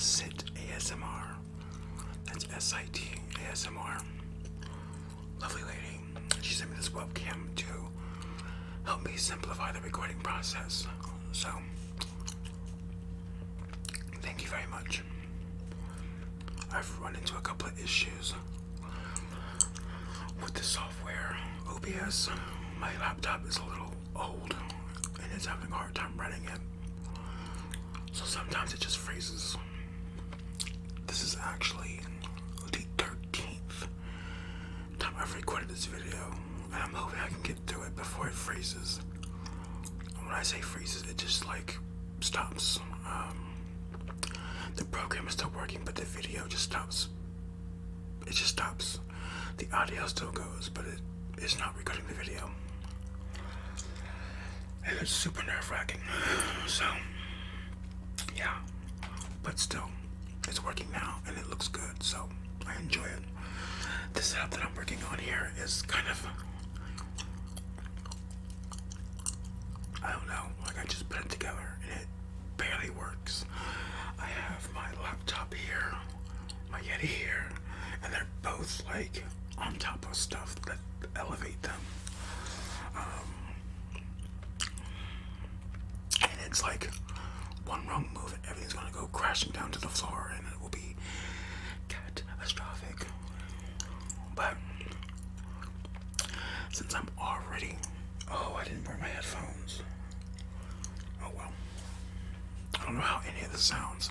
Sit ASMR. That's SIT ASMR. Lovely lady. She sent me this webcam to help me simplify the recording process. So, thank you very much. I've run into a couple of issues with the software, OBS. My laptop is a little old and it's having a hard time running it. So sometimes it just freezes. This is actually the 13th time I've recorded this video, and I'm hoping I can get through it before it freezes. When I say freezes, it just like stops. The program is still working, but the video just stops. It just stops. The audio still goes, but it's not recording the video. And it's super nerve-wracking. So, yeah. But still, it's working now, and it looks good, so I enjoy it. The setup that I'm working on here is kind of, I don't know, like I just put it together, and it barely works. I have my laptop here, my Yeti here, and they're both like on top of stuff that elevate them. And it's like one wrong move and everything's gonna go crashing down to the floor and it will be catastrophic. But since I'm already, I didn't wear my headphones. Oh well. I don't know how any of this sounds.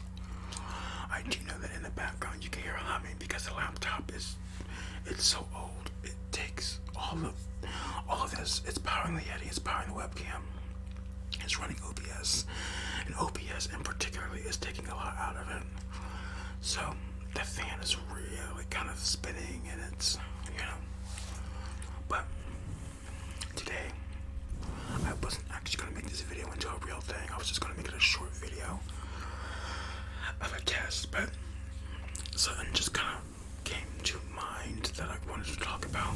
I do know that in the background you can hear humming because the laptop it's so old. It takes all of this. It's powering the Yeti, it's powering the webcam. It's running OBS. And OBS in particularly is taking a lot out of it. So the fan is really kind of spinning and it's, But today I wasn't actually going to make this video into a real thing. I was just going to make it a short video of a test, but something just kind of came to mind that I wanted to talk about,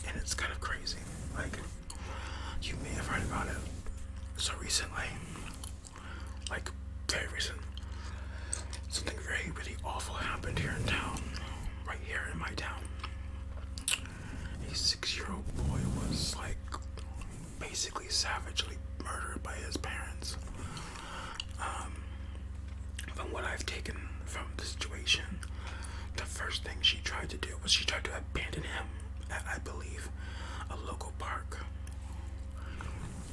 and it's kind of crazy. Like, you may have heard about it. So recently, like very recent, something really awful happened here in town, right here in my town. A 6-year-old boy was like basically savagely murdered by his parents. From what I've taken from the situation, the first thing she tried to do was she tried to abandon him at, I believe, a local park.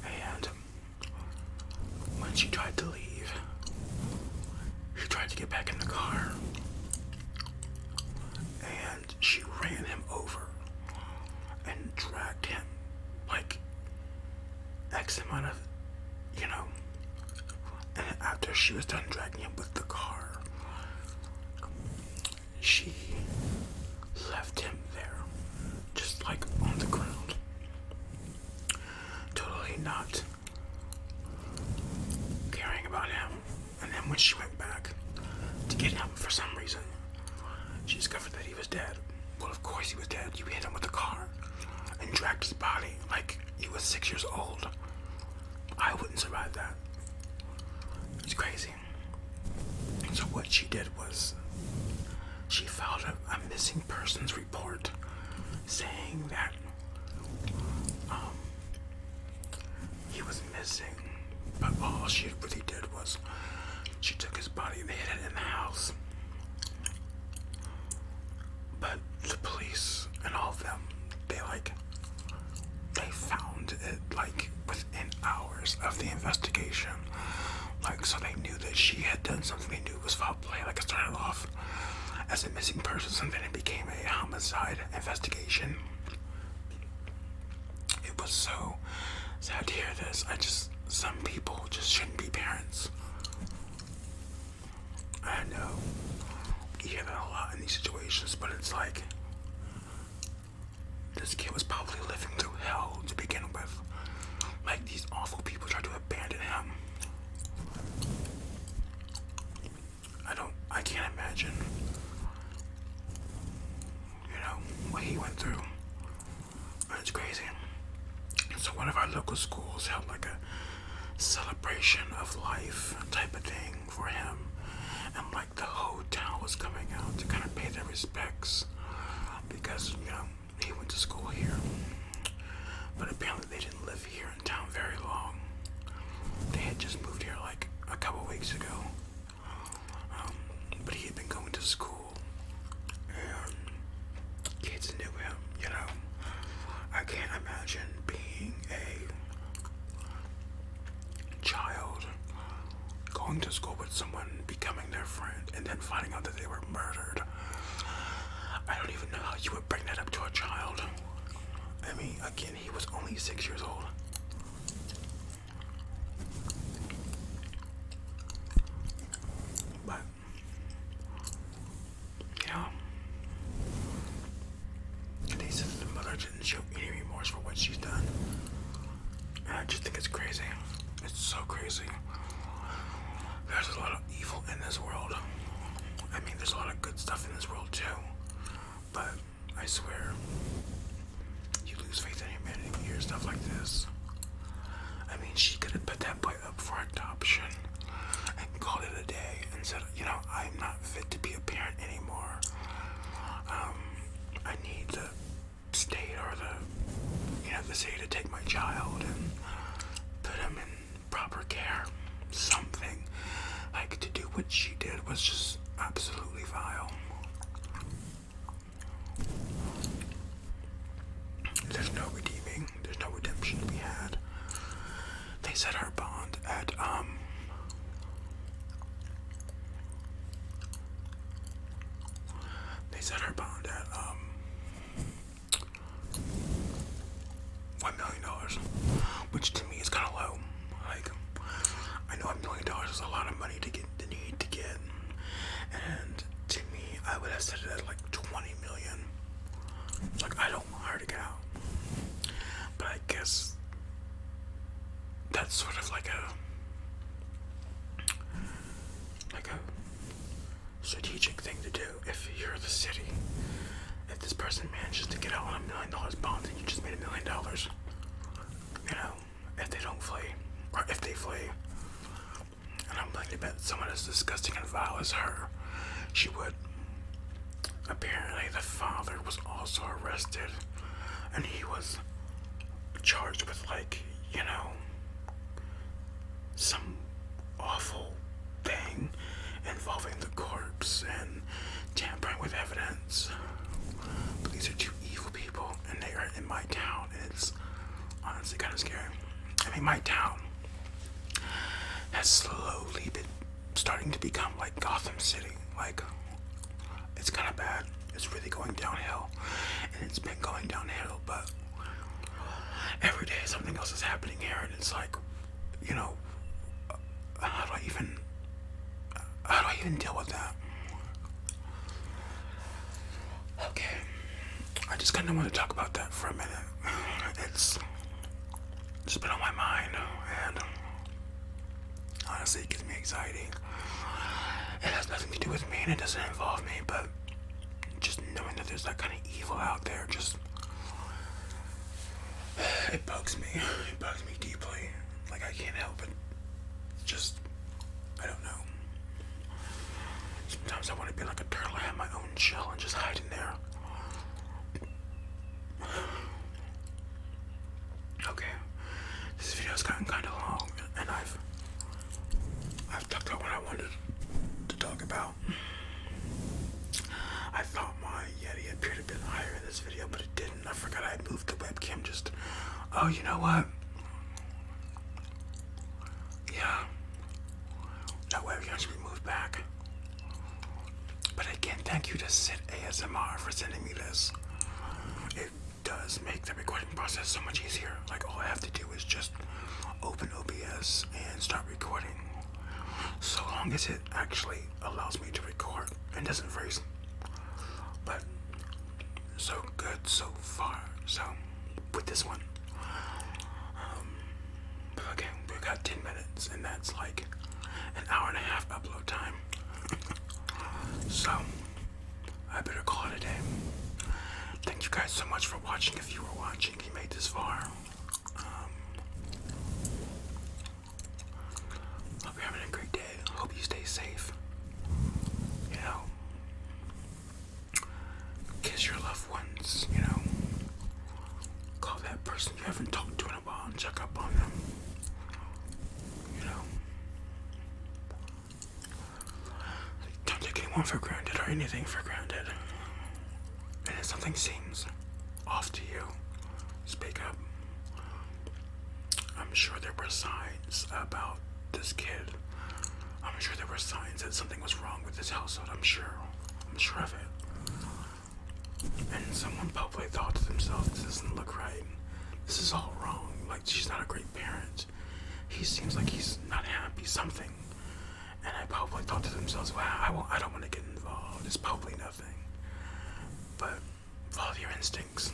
And when she tried to leave, she tried to get back in the car and she ran him over and dragged him like X amount of, and after she was done dragging him with the car, she left him there, just like on the ground, totally not caring about him. And then when she went back to get him for some reason, she discovered that he was dead. Well, of course he was dead. You hit him with the car and dragged his body like he was 6 years old. I wouldn't survive that. It's crazy. So what she did was she filed a missing persons report saying that he was missing, but all she really did was she took his body and hid it in the house. But the police and all of them, they found it like within hours of the investigation. Like, so they knew that she had done something they knew was foul play. Like, it started off as a missing person and then it became a homicide investigation. It was so sad to hear this. Some people just shouldn't be parents. I know you hear that a lot in these situations, but it's like, this kid was probably living through hell to begin with. Like, these awful people tried to abandon him. I can't imagine, what he went through. It's crazy. So one of our local schools held like a celebration of life type of thing for him. was coming out to kind of pay their respects because, he went to school here. But apparently they didn't live here in town very long. They had just moved here like a couple weeks ago. But he had been going to school and kids knew him, I can't imagine being a child going to school with someone, becoming their friend, and then finding out that they were murdered. I don't even know how you would bring that up to a child. I mean, again, he was only 6 years old. But, they said that the mother didn't show any remorse for what she's done. And I just think it's crazy. It's so crazy. There's a lot of evil in this world. I mean, there's a lot of good stuff in this world too. But I swear, you lose faith in humanity when you hear stuff like this. I mean, she could have put that boy up for adoption and called it a day and said, I'm not fit to be a parent anymore. I need the state or the city to take my child and put him in proper care. Something. Like, to do what she did was just absolutely vile. There's no redeeming. There's no redemption to be had. They set her bond at, $1 million, which to me is kind of low. Like, I know $1 million is a lot of money to get, and to me, I would have set it at like 20 million. Like, I don't want her to get out, but I guess that's sort of like a strategic thing to do. If you're the city, if this person manages to get out on $1 million bond, then you just made $1 million. If they don't flee, or if they flee, and I'm willing to bet someone as disgusting and vile as her, she would. Apparently, the father was also arrested, and he was charged with, some awful thing involving the corpse and tampering with evidence. But these are two evil people, and they are in my town, and it's honestly kind of scary. I mean, my town has slowly been starting to become like Gotham City. Like, it's kind of bad. It's really going downhill, and it's been going downhill, but every day something else is happening here, and it's like, how do I even deal with that? Okay, I just kind of want to talk about that for a minute. It's just been on my mind, and honestly, it gives me anxiety. It has nothing to do with me, and it doesn't involve me, but just knowing that there's that kind of evil out there, it bugs me. It bugs me deeply. Like, I can't help it. I don't know. Sometimes I want to be like a turtle, have my own shell and just hide in there. Okay, this video's gotten kind of long, and I've talked about what I wanted to talk about. I thought my Yeti appeared a bit higher in this video, but it didn't. I forgot I moved the webcam oh, you know what? Yeah. That webcam should be moved back. But again, thank you to Sit ASMR for sending me this. It does make the recording process so much easier. Like, all I have to do is just open OBS and start recording. So long as it actually allows me to record and doesn't freeze. But so good so far. So with this one, okay, we got 10 minutes, and that's like an hour and a half upload time. So I better call it a day. Thank you guys so much for watching. If you were watching, you made this far. Hope you're having a great day. Hope you stay safe. anyone for granted or anything for granted. And if something seems off to you, speak up. I'm sure there were signs about this kid. I'm sure there were signs that something was wrong with this household. I'm sure of it. And someone probably thought to themselves, this doesn't look right. This is all wrong. Like, she's not a great parent. He seems like he's not happy, something. And I probably thought to themselves, wow, I don't want to get involved. It's probably nothing. But follow your instincts.